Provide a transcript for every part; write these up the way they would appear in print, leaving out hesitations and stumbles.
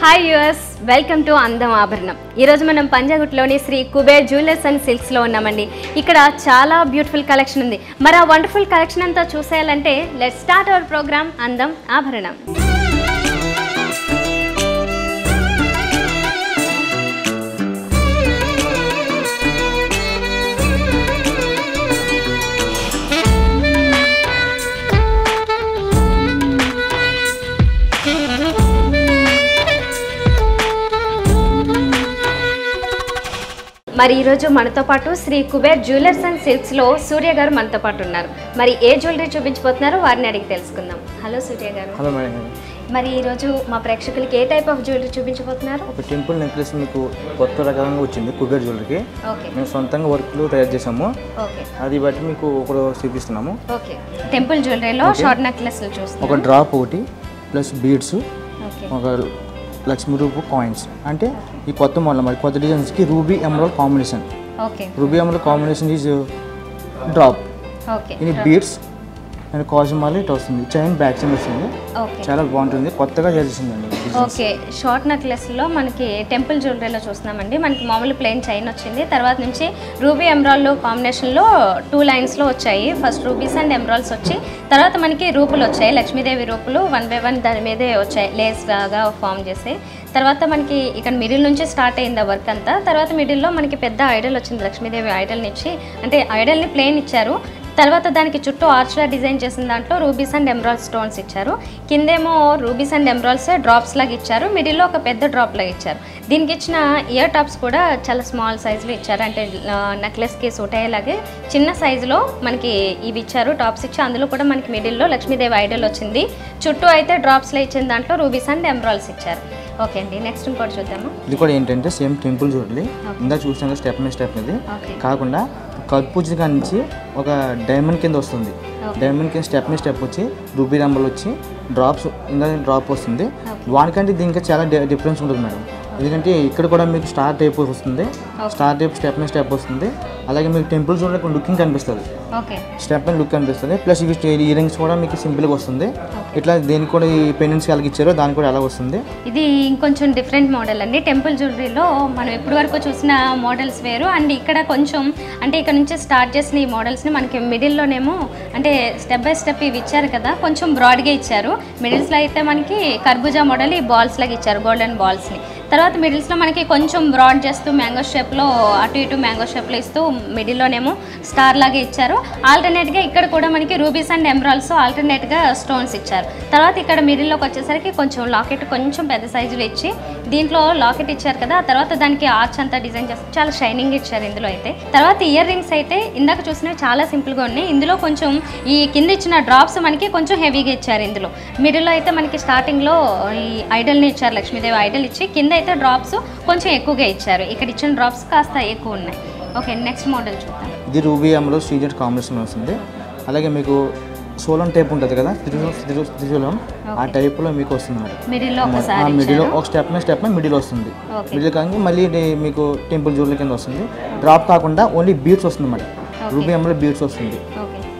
Hi yours, welcome to అందం ఆభరణం. ఈరోజు మనం పంజాగుట్లోని శ్రీ కుబేర్ జ్యువెలర్స్ అండ్ సిల్క్స్లో ఉన్నామండి. ఇక్కడ చాలా బ్యూటిఫుల్ కలెక్షన్ ఉంది. మరి ఆ వండర్ఫుల్ కలెక్షన్ అంతా చూసేయాలంటే లెట్స్ స్టార్ట్ అవర్ ప్రోగ్రామ్ అందం ఆభరణం. మరి ఈరోజు మనతో పాటు శ్రీ కుబేర్ జ్యువెలర్స్ అండ్ సిల్క్స్లో సూర్య గారు మనతో పాటు ఉన్నారు. మరి ఏ జ్యువెలరీ చూపించబోతున్నారో వారిని అడిగి తెలుసుకుందాం. హలో సూర్య గారు. Hello madam. మరి ఈరోజు మా ప్రేక్షకులకి ఏ టైప్ ఆఫ్ జ్యువెలరీ చూపించబోతున్నారు? ఒక టెంపుల్ నెక్లెస్ మీకు కొత్త రకంగా వచ్చింది కుబేర్ జ్యువెలరీకి. ఓకే, మేము సొంతంగా వర్క్లు తయారు చేసాము. ఓకే, అది బట్టి మీకు ఒకటి చూపిస్తున్నాము. ఓకే, టెంపుల్ జ్యువెలరీలో షార్ట్ నెక్లెస్ చూస్తాం. ఒక డ్రాప్ ఒకటి ప్లస్ బీడ్స్, ఓకే, ఒక లక్ష్మీ రూపు కాయిన్స్. అంటే ఈ కొత్త మోడల్ మరి కొత్త డిజైన్స్కి ruby emerald combination. Okay, ruby emerald combination is drop. Okay, ఇది బీడ్స్ అండ్ కాజుమాలి ఇట్ వస్తుంది. చైన్ బ్యాక్ చైన్ వస్తుంది. ఓకే, చాలా బాగుంటుంది, కొత్తగా చేసిందండి. ఓకే, షార్ట్ నెక్లెస్లో మనకి టెంపుల్ జ్యువెలరీలో చూస్తున్నామండి. మనకి మామూలు ప్లెయిన్ చైన్ వచ్చింది. తర్వాత నుంచి రూబీ ఎమరాల్డ్ కాంబినేషన్లో 2 లైన్స్లో వచ్చాయి. ఫస్ట్ రూబీస్ అండ్ ఎమరాల్డ్స్ వచ్చి తర్వాత మనకి రూపులు వచ్చాయి, లక్ష్మీదేవి రూపులు 1 by 1 దాని మీదే వచ్చాయి, లేస్ లాగా ఫామ్ చేసి. తర్వాత మనకి ఇక్కడ మిడిల్ నుంచి స్టార్ట్ అయింది ఆ వర్క్ అంతా. తర్వాత మిడిల్లో మనకి పెద్ద ఐడల్ వచ్చింది, లక్ష్మీదేవి ఐడల్ని ఇచ్చి, అంటే ఐడల్ని ప్లెయిన్ ఇచ్చారు. తర్వాత దానికి చుట్టూ ఆర్చ్లా డిజైన్ చేసిన దాంట్లో రూబీస్ అండ్ ఎమరాల్డ్ స్టోన్స్ ఇచ్చారు. కిందేమో రూబీస్ అండ్ ఎమరాల్డ్స్ డ్రాప్స్ లాగా ఇచ్చారు. మిడిల్లో ఒక పెద్ద డ్రాప్ లాగా ఇచ్చారు. దీనికి ఇచ్చిన ఇయర్ టాప్స్ కూడా చాలా స్మాల్ సైజులో ఇచ్చారు. అంటే నెక్లెస్కి సూట్ అయ్యేలాగే చిన్న సైజులో మనకి ఇవి ఇచ్చారు, టాప్స్ ఇచ్చి. అందులో కూడా మనకి మిడిల్లో లక్ష్మీదేవి ఐడల్ వచ్చింది. చుట్టూ అయితే డ్రాప్స్లో ఇచ్చిన దాంట్లో రూబీస్ అండ్ ఎమరాల్డ్స్ ఇచ్చారు. ఓకే అండి, నెక్స్ట్ ఇంకోటి చూద్దాము. ఇది కూడా ఏంటంటే సేమ్ టెంపుల్ జ్యువెలరీ. ఇందా చూసినాక స్టెప్ బై స్టెప్ ఇది కాకుండా కర్పూజ నుంచి ఒక డైమండ్ కింద వస్తుంది. డైమండ్ కింద స్టెప్ బై స్టెప్ వచ్చి రూబీ రంబల్ వచ్చి డ్రాప్స్ ఇంకా డ్రాప్ వస్తుంది. వానికంటే దీనికి చాలా డిఫరెన్స్ ఉంటుంది మేడం. ఎందుకంటే ఇక్కడ కూడా మీకు స్టార్ టైప్ వస్తుంది, star type step by step వస్తుంది. అలాగే మీకు టెంపుల్ చూడడానికి లుకింగ్ కనిపిస్తుంది, స్టెప్ అండ్ లుక్ కనిపిస్తుంది. ప్లస్ ఇవి ఇయర్ రింగ్స్ కూడా మీకు సింపుల్గా వస్తుంది. ఇట్లా దేనికి కూడా ఈ పెండెంట్స్ కలిగి ఇచ్చారో దానికి కూడా ఎలా వస్తుంది. ఇది ఇంకొంచెం డిఫరెంట్ మోడల్ అండి. టెంపుల్ జ్యువెలరీలో మనం ఇప్పటి వరకు చూసిన మోడల్స్ వేరు. అండ్ ఇక్కడ కొంచెం అంటే ఇక్కడ నుంచి స్టార్ట్ చేసిన ఈ మోడల్స్ని మనకి మిడిల్లోనేమో అంటే స్టెప్ బై స్టెప్ ఇవి ఇచ్చారు కదా, కొంచెం బ్రాడ్గా ఇచ్చారు. మిడిల్స్లో అయితే మనకి కర్బూజా మోడల్ ఈ బాల్స్ లాగా ఇచ్చారు, గోల్డెన్ బాల్స్ని. తర్వాత మిడిల్స్లో మనకి కొంచెం బ్రాడ్ చేస్తూ మ్యాంగో షేప్లో అటు ఇటు మ్యాంగో షేప్లో ఇస్తూ మిడిల్లోనేమో స్టార్ లాగా ఇచ్చారు. ఆల్టర్నేట్గా ఇక్కడ కూడా మనకి రూబీస్ అండ్ ఎమరాల్డ్స్ ఆల్టర్నేట్గా స్టోన్స్ ఇచ్చారు. తర్వాత ఇక్కడ మిడిల్లోకి వచ్చేసరికి కొంచెం లాకెట్ కొంచెం పెద్ద సైజులో ఇచ్చి దీంట్లో లాకెట్ ఇచ్చారు కదా, ఆ తర్వాత దానికి ఆర్చ్ అంతా డిజైన్ చేస్తే చాలా షైనింగ్ ఇచ్చారు ఇందులో అయితే. తర్వాత ఇయర్ రింగ్స్ అయితే ఇందాక చూసినవి చాలా సింపుల్గా ఉన్నాయి. ఇందులో కొంచెం ఈ కింద ఇచ్చిన డ్రాప్స్ మనకి కొంచెం హెవీగా ఇచ్చారు. ఇందులో మిడిల్లో అయితే మనకి స్టార్టింగ్లో ఈ ఐడల్ని ఇచ్చారు, లక్ష్మీదేవి ఐడల్ ఇచ్చి కింద అయితే డ్రాప్స్ కొంచెం ఎక్కువగా ఇచ్చారు. ఇక్కడ ఇచ్చిన డ్రాప్స్ కాస్త ఎక్కువ ఉన్నాయి. ఓకే, నెక్స్ట్ మోడల్ చూద్దాం. ఇది రూబీ ఎమరాల్డ్ శ్రీజెట్ కాంబినేషన్ వస్తుంది. అలాగే మీకు సోలం టైప్ ఉంటుంది కదా, త్రిశూలం ఆ టైప్లో మీకు వస్తుంది మేడం. మిడిల్ ఒక స్టెప్ మిడిల్ వస్తుంది. మిడిల్ కానీ మళ్ళీ మీకు టెంపుల్ జ్యువెలరీ కింద వస్తుంది. డ్రాప్ కాకుండా ఓన్లీ బీడ్స్ వస్తుంది మేడం. రూబీ ఎమరాల్డ్ బీడ్స్ వస్తుంది.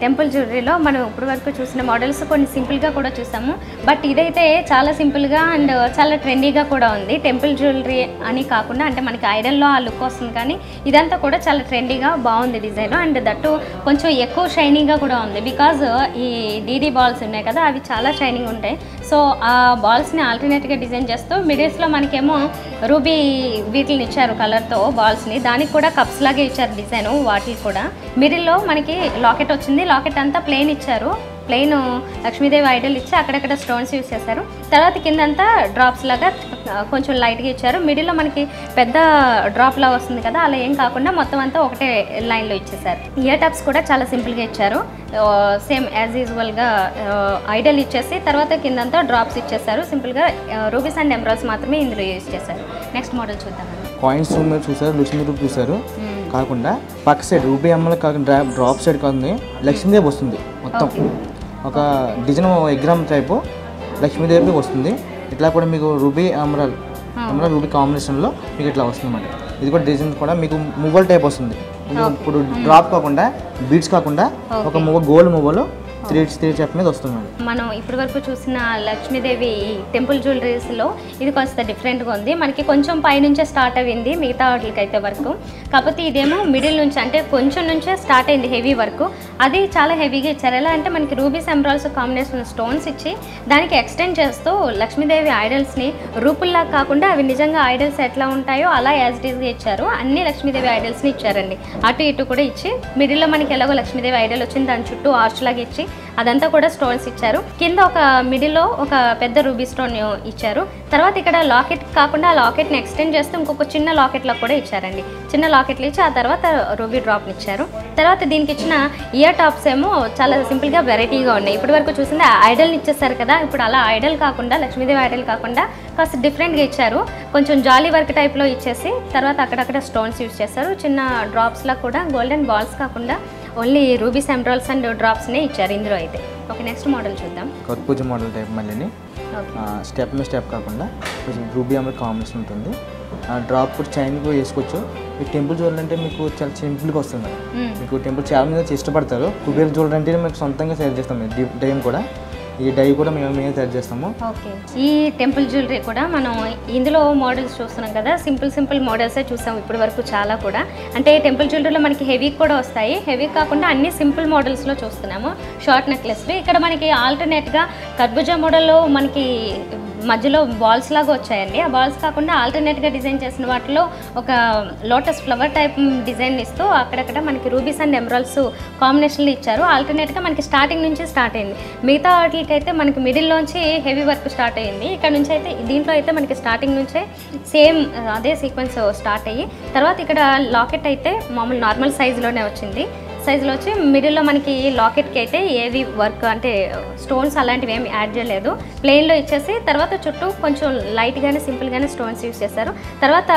టెంపుల్ జ్యువెలరీలో మనం ఇప్పటి వరకు చూసిన మోడల్స్ కొన్ని సింపుల్గా కూడా చూసాము. బట్ ఇదైతే చాలా సింపుల్గా అండ్ చాలా ట్రెండీగా కూడా ఉంది. టెంపుల్ జ్యువెలరీ అని కాకుండా అంటే మనకి ఐడల్లో ఆ లుక్ వస్తుంది, కానీ ఇదంతా కూడా చాలా ట్రెండీగా బాగుంది డిజైన్. అండ్ దట్టు కొంచెం ఎక్కువ షైనింగ్గా కూడా ఉంది. బికాజ్ ఈ డీడీ బాల్స్ ఉన్నాయి కదా, అవి చాలా షైనింగ్ ఉంటాయి. సో ఆ బాల్స్ని ఆల్టర్నేట్గా డిజైన్ చేస్తూ మిడిల్స్లో మనకేమో రూబీ వీటిని ఇచ్చారు కలర్తో బాల్స్ని. దానికి కూడా కప్స్ లాగే ఇచ్చారు డిజైన్. వాటికి కూడా మిడిల్లో మనకి లాకెట్ వచ్చింది. లాకెట్ అంతా ప్లెయిన్ ఇచ్చారు, ప్లెయిన్ లక్ష్మీదేవి ఐడల్ ఇచ్చి అక్కడక్కడ స్టోన్స్ యూస్ చేశారు. తర్వాత కిందంతా డ్రాప్స్ లాగా కొంచెం లైట్గా ఇచ్చారు. మిడిల్లో మనకి పెద్ద డ్రాప్ లాగా వస్తుంది కదా, అలా ఏం కాకుండా మొత్తం అంతా ఒకటే లైన్లో ఇచ్చేసారు. ఇయర్ టాప్స్ కూడా చాలా సింపుల్గా ఇచ్చారు, సేమ్ యాజ్ యూజువల్గా ఐడల్ ఇచ్చేసి తర్వాత కిందంతా డ్రాప్స్ ఇచ్చేసారు. సింపుల్గా రూబీస్ అండ్ ఎమరాల్డ్స్ మాత్రమే ఇందులో యూజ్ చేశారు. నెక్స్ట్ మోడల్ చూద్దాం. కాయిన్స్ మీరు చూసారు, లక్ష్మీ రూప్ చూసారు కాకుండా పక్క సైడ్ రూబీ ఎమరాల్డ్ కాకుండా డ్రాప్ సైడ్ కాకుండా లక్ష్మీదేవి వస్తుంది. మొత్తం ఒక డిజైన్ ఎగ్రామ్ టైపు లక్ష్మీదేవి వస్తుంది. ఇట్లా కూడా మీకు రూబీ ఎమరాల్డ్ రూబీ కాంబినేషన్లో మీకు ఇట్లా వస్తుంది అన్నమాట. ఇది కూడా డిజైన్ కూడా మీకు మువ్వల్ టైప్ వస్తుంది. ఇప్పుడు డ్రాప్ కాకుండా బీడ్స్ కాకుండా ఒక గోల్డ్ మువ్వలు త్రీ స్టెప్ మీద వస్తుంది మేడం. మనం ఇప్పటి వరకు చూసిన లక్ష్మీదేవి టెంపుల్ జ్యువెలరీస్లో ఇది కొంచెం డిఫరెంట్గా ఉంది. మనకి కొంచెం పైనుంచే స్టార్ట్ అయింది మిగతా వాటికి అయితే వరకు, కాకపోతే ఇదేమో మిడిల్ నుంచి అంటే కొంచెం నుంచే స్టార్ట్ అయింది హెవీ వర్క్. అది చాలా హెవీగా ఇచ్చారు. ఎలా అంటే మనకి రూబీస్ ఎమరాల్డ్స్ కాంబినేషన్ స్టోన్స్ ఇచ్చి దానికి ఎక్స్టెండ్ చేస్తూ లక్ష్మీదేవి ఐడల్స్ని రూపుల్లా కాకుండా అవి నిజంగా ఐడల్స్ ఎట్లా ఉంటాయో అలా యాజ్ ఇట్ ఈస్గా ఇచ్చారు. అన్ని లక్ష్మీదేవి ఐడల్స్ని ఇచ్చారండి, అటు ఇటు కూడా ఇచ్చి మిడిల్లో మనకి ఎలాగో లక్ష్మీదేవి ఐడల్ వచ్చింది దాని చుట్టూ ఆర్చ్ లాగా ఇచ్చి అదంతా కూడా స్టోన్స్ ఇచ్చారు. కింద ఒక మిడిల్లో ఒక పెద్ద రూబీ స్టోన్ ఇచ్చారు. తర్వాత ఇక్కడ లాకెట్ కాకుండా ఆ లాకెట్ని ఎక్స్టెండ్ చేస్తూ ఇంకొక చిన్న లాకెట్లో కూడా ఇచ్చారండి. చిన్న లాకెట్లు ఇచ్చి ఆ తర్వాత రూబీ డ్రాప్ని ఇచ్చారు. తర్వాత దీనికి ఇచ్చిన ఇయర్ టాప్స్ ఏమో చాలా సింపుల్గా వెరైటీగా ఉన్నాయి. ఇప్పటి వరకు చూసింది ఐడల్ని ఇచ్చేస్తారు కదా, ఇప్పుడు అలా ఐడల్ కాకుండా లక్ష్మీదేవి ఐడల్ కాకుండా కాస్త డిఫరెంట్గా ఇచ్చారు. కొంచెం జాలీ వర్క్ టైప్లో ఇచ్చేసి తర్వాత అక్కడక్కడ స్టోన్స్ యూజ్ చేస్తారు. చిన్న డ్రాప్స్లా కూడా గోల్డెన్ బాల్స్ కాకుండా ఓన్లీ రూబీస్ ఎమరాల్డ్స్ అండ్ డ్రాప్స్నే ఇచ్చారు ఇందులో అయితే. ఓకే, నెక్స్ట్ మోడల్ చూద్దాం. కర్పూజ మోడల్ టైప్ మళ్ళీ స్టెప్ బై స్టెప్ కాకుండా కొంచెం రూబీ ఎమరాల్డ్ కాంబినేషన్ ఉంటుంది. డ్రాప్ కూడా చైన్ కూడా వేసుకోవచ్చు. మీకు టెంపుల్ జ్యువెలరీ అంటే మీకు చాలా సింపుల్గా వస్తుంది. మీకు టెంపుల్ చాలా మంది ఇష్టపడతారు. కుబేర్ జ్యువెలరీ అంటే మేము సొంతంగా తయారు చేస్తాం. డై కూడా ఈ డై కూడా మేమే తయారు చేస్తాము. ఓకే, ఈ టెంపుల్ జ్యువెలరీ కూడా మనం ఇందులో మోడల్స్ చూస్తున్నాం కదా, సింపుల్ మోడల్సే చూసాం ఇప్పటి వరకు చాలా కూడా. అంటే టెంపుల్ జ్యువెలరీలో మనకి హెవీ కూడా వస్తాయి, హెవీ కాకుండా అన్ని సింపుల్ మోడల్స్లో చూస్తున్నాము. షార్ట్ నెక్లెస్లు ఇక్కడ మనకి ఆల్టర్నేట్గా కర్బూజా మోడల్లో మనకి మధ్యలో బాల్స్ లాగా వచ్చాయండి. ఆ బాల్స్ కాకుండా ఆల్టర్నేట్గా డిజైన్ చేసిన వాటిలో ఒక లోటస్ ఫ్లవర్ టైప్ డిజైన్ ఇస్తూ అక్కడక్కడ మనకి రూబీస్ అండ్ ఎమరాల్డ్స్ కాంబినేషన్లు ఇచ్చారు. ఆల్టర్నేట్గా మనకి స్టార్టింగ్ నుంచి స్టార్ట్ అయింది. మిగతా వాటికైతే మనకి మిడిల్లోంచి హెవీ వర్క్ స్టార్ట్ అయ్యింది. ఇక్కడ నుంచి అయితే దీంట్లో అయితే మనకి స్టార్టింగ్ నుంచే సేమ్ అదే సీక్వెన్స్ స్టార్ట్ అయ్యి తర్వాత ఇక్కడ లాకెట్ అయితే మామూలు నార్మల్ సైజులోనే వచ్చింది. సైజులో వచ్చి మిడిల్లో మనకి లాకెట్కి అయితే ఏవి వర్క్ అంటే స్టోన్స్ అలాంటివి ఏమి యాడ్ చేయలేదు, ప్లెయిన్లో ఇచ్చేసి తర్వాత చుట్టూ కొంచెం లైట్గానే సింపుల్గానే స్టోన్స్ యూస్ చేశారు. తర్వాత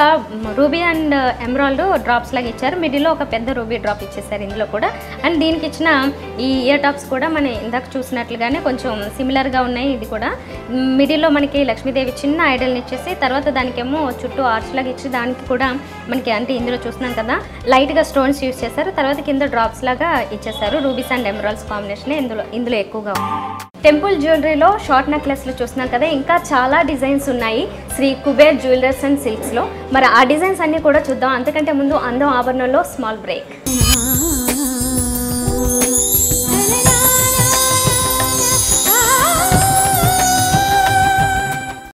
రూబీ అండ్ ఎమరాల్డ్ డ్రాప్స్ లాగా ఇచ్చారు. మిడిల్లో ఒక పెద్ద రూబీ డ్రాప్ ఇచ్చేసారు ఇందులో కూడా. అండ్ దీనికి ఇచ్చిన ఈ ఇయర్ టాప్స్ కూడా మనం ఇందాక చూసినట్లుగానే కొంచెం సిమిలర్గా ఉన్నాయి. ఇది కూడా మిడిల్లో మనకి లక్ష్మీదేవి చిన్న ఐడల్ని ఇచ్చేసి తర్వాత దానికేమో చుట్టూ ఆర్చ్ లాగా ఇచ్చి దానికి కూడా మనకి అంటే ఇందులో చూస్తున్నాం కదా లైట్గా స్టోన్స్ యూస్ చేశారు. తర్వాత కింద డ్రాప్స్ లాగా ఇచ్చేసారు. రూబీస్ అండ్ ఎమరాల్డ్స్ కాంబినేషన్ ఇందులో ఎక్కువగా ఉంది. టెంపుల్ జ్యువెలరీలో షార్ట్ నెక్లెస్లు చూస్తున్నాం కదా, ఇంకా చాలా డిజైన్స్ ఉన్నాయి శ్రీ కుబేర్ జ్యువెలర్స్ అండ్ సిల్క్స్లో. మరి ఆ డిజైన్స్ అన్నీ కూడా చూద్దాం. అంతకంటే ముందు అందం ఆభరణంలో స్మాల్ బ్రేక్.